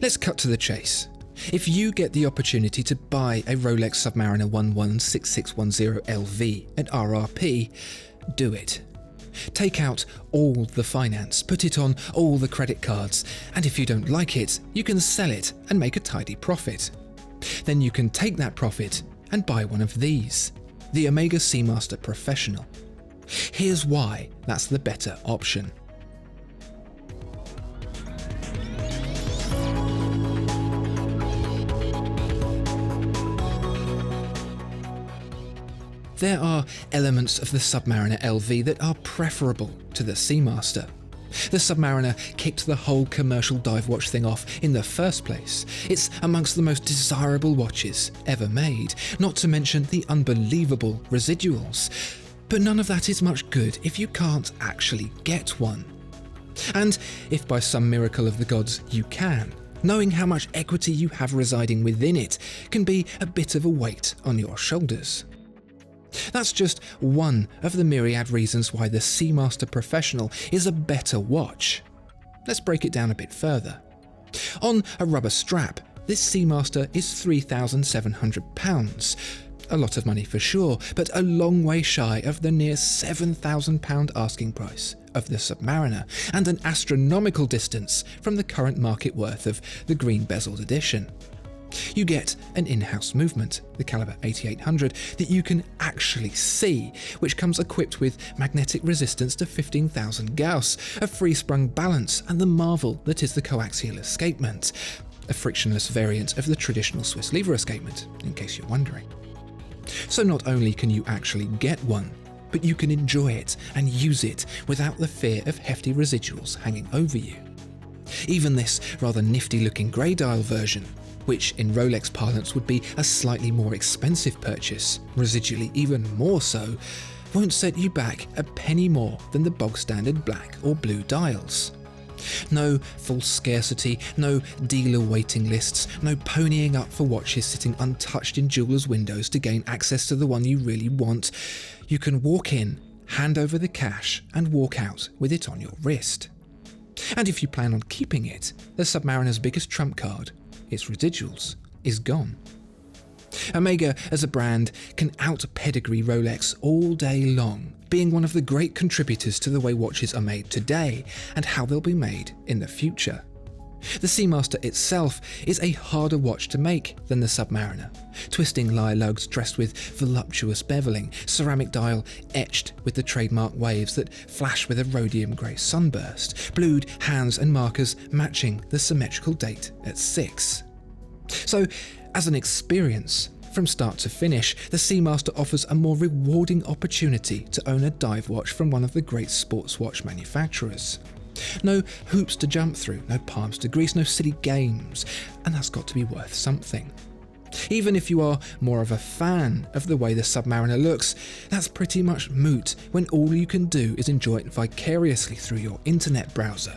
Let's cut to the chase. If you get the opportunity to buy a Rolex Submariner 116610LV at RRP, do it. Take out all the finance, put it on all the credit cards, and if you don't like it, you can sell it and make a tidy profit. Then you can take that profit and buy one of these, the Omega Seamaster Professional. Here's why that's the better option. There are elements of the Submariner LV that are preferable to the Seamaster. The Submariner kicked the whole commercial dive watch thing off in the first place. It's amongst the most desirable watches ever made, not to mention the unbelievable residuals. But none of that is much good if you can't actually get one. And if by some miracle of the gods you can, knowing how much equity you have residing within it can be a bit of a weight on your shoulders. That's just one of the myriad reasons why the Seamaster Professional is a better watch. Let's break it down a bit further. On a rubber strap, this Seamaster is £3,700. A lot of money for sure, but a long way shy of the near £7,000 asking price of the Submariner, and an astronomical distance from the current market worth of the green bezeled edition. You get an in-house movement, the caliber 8800, that you can actually see, which comes equipped with magnetic resistance to 15,000 Gauss, a free-sprung balance, and the marvel that is the coaxial escapement, a frictionless variant of the traditional Swiss lever escapement, in case you're wondering. So not only can you actually get one, but you can enjoy it and use it without the fear of hefty residuals hanging over you. Even this rather nifty-looking grey dial version, which in Rolex parlance would be a slightly more expensive purchase, residually even more so, won't set you back a penny more than the bog-standard black or blue dials. No false scarcity, no dealer waiting lists, no ponying up for watches sitting untouched in jewelers' windows to gain access to the one you really want. You can walk in, hand over the cash, and walk out with it on your wrist. And if you plan on keeping it, the Submariner's biggest trump card, its residuals, is gone. Omega as a brand can out-pedigree Rolex all day long, being one of the great contributors to the way watches are made today and how they'll be made in the future. The Seamaster itself is a harder watch to make than the Submariner. Twisting lyre lugs dressed with voluptuous beveling, ceramic dial etched with the trademark waves that flash with a rhodium grey sunburst, blued hands and markers matching the symmetrical date at 6. So, as an experience, from start to finish, the Seamaster offers a more rewarding opportunity to own a dive watch from one of the great sports watch manufacturers. No hoops to jump through, no palms to grease, no silly games, and that's got to be worth something. Even if you are more of a fan of the way the Submariner looks, that's pretty much moot when all you can do is enjoy it vicariously through your internet browser.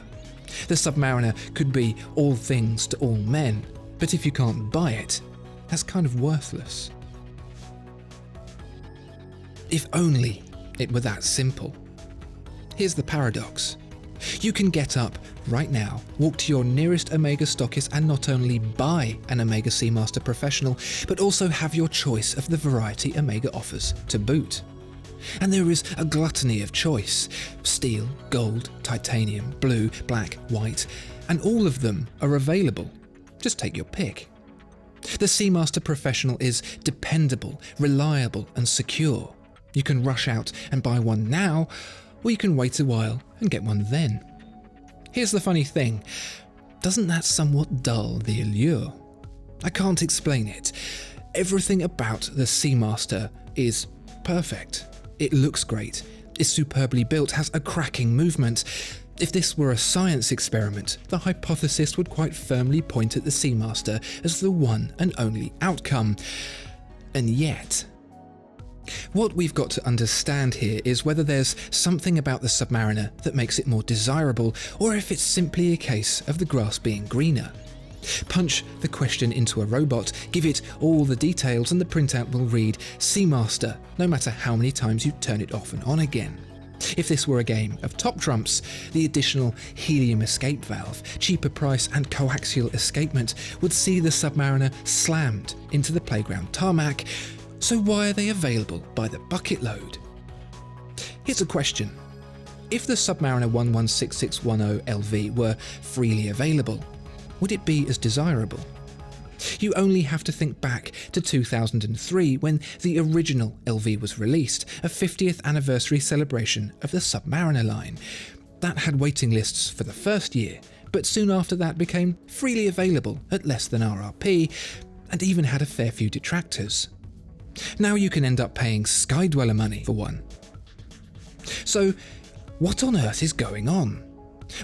The Submariner could be all things to all men, but if you can't buy it, that's kind of worthless. If only it were that simple. Here's the paradox. You can get up right now, walk to your nearest Omega stockist and not only buy an Omega Seamaster Professional, but also have your choice of the variety Omega offers to boot. And there is a gluttony of choice: steel, gold, titanium, blue, black, white, and all of them are available. Just take your pick. The Seamaster Professional is dependable, reliable, and secure. You can rush out and buy one now, or you can wait a while and get one then. Here's the funny thing, doesn't that somewhat dull the allure? I can't explain it. Everything about the Seamaster is perfect. It looks great, is superbly built, has a cracking movement. If this were a science experiment, the hypothesis would quite firmly point at the Seamaster as the one and only outcome. And yet, what we've got to understand here is whether there's something about the Submariner that makes it more desirable, or if it's simply a case of the grass being greener. Punch the question into a robot, give it all the details, and the printout will read Seamaster, no matter how many times you turn it off and on again. If this were a game of top trumps, the additional helium escape valve, cheaper price and coaxial escapement would see the Submariner slammed into the playground tarmac, so why are they available by the bucket load? Here's a question. If the Submariner 116610 LV were freely available, would it be as desirable? You only have to think back to 2003 when the original LV was released, a 50th anniversary celebration of the Submariner line. That had waiting lists for the first year, but soon after that became freely available at less than RRP, and even had a fair few detractors. Now you can end up paying Skydweller money for one. So, what on earth is going on?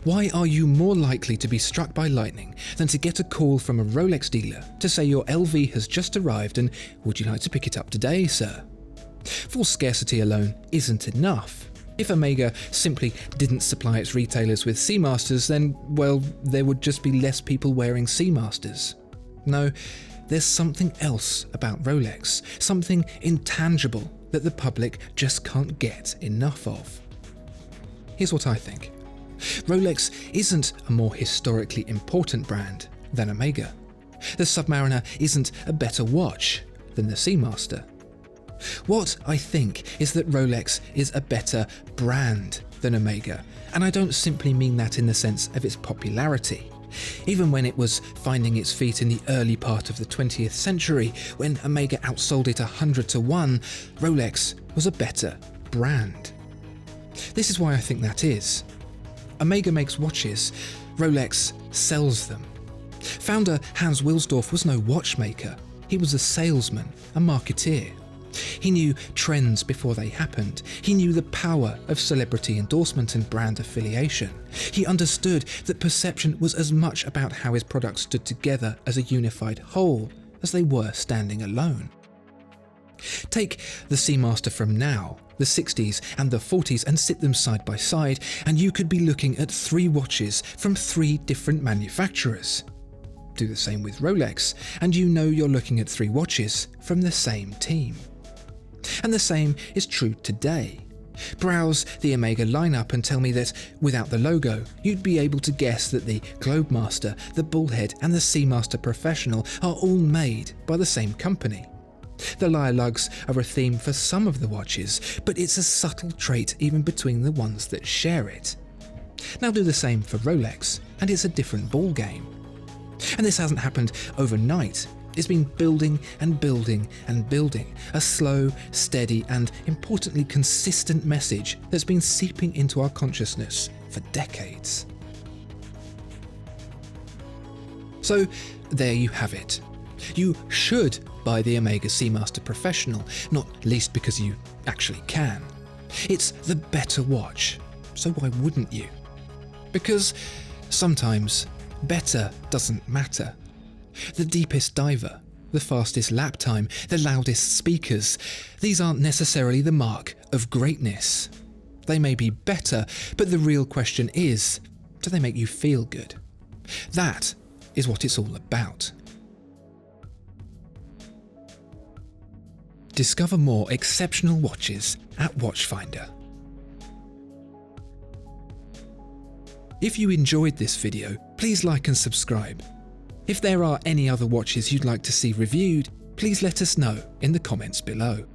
Why are you more likely to be struck by lightning than to get a call from a Rolex dealer to say your LV has just arrived and would you like to pick it up today, sir? False scarcity alone isn't enough. If Omega simply didn't supply its retailers with Seamasters, then, well, there would just be less people wearing Seamasters. No, there's something else about Rolex, something intangible that the public just can't get enough of. Here's what I think. Rolex isn't a more historically important brand than Omega. The Submariner isn't a better watch than the Seamaster. What I think is that Rolex is a better brand than Omega, and I don't simply mean that in the sense of its popularity. Even when it was finding its feet in the early part of the 20th century, when Omega outsold it 100 to 1, Rolex was a better brand. This is why I think that is. Omega makes watches, Rolex sells them. Founder Hans Wilsdorf was no watchmaker, he was a salesman, a marketeer. He knew trends before they happened, he knew the power of celebrity endorsement and brand affiliation. He understood that perception was as much about how his products stood together as a unified whole as they were standing alone. Take the Seamaster from now, the 60s and the 40s, and sit them side by side, and you could be looking at 3 watches from 3 different manufacturers. Do the same with Rolex, and you know you're looking at 3 watches from the same team. And the same is true today. Browse the Omega lineup and tell me that, without the logo, you'd be able to guess that the Globemaster, the Bullhead and the Seamaster Professional are all made by the same company. The lyre lugs are a theme for some of the watches, but it's a subtle trait even between the ones that share it. Now do the same for Rolex, and it's a different ballgame. And this hasn't happened overnight. It's been building and building and building, a slow, steady and, importantly, consistent message that's been seeping into our consciousness for decades. So there you have it. You should buy the Omega Seamaster Professional, not least because you actually can. It's the better watch, so why wouldn't you? Because sometimes better doesn't matter. The deepest diver, the fastest lap time, the loudest speakers, these aren't necessarily the mark of greatness. They may be better, but the real question is, do they make you feel good? That is what it's all about. Discover more exceptional watches at Watchfinder. If you enjoyed this video, please like and subscribe. If there are any other watches you'd like to see reviewed, please let us know in the comments below.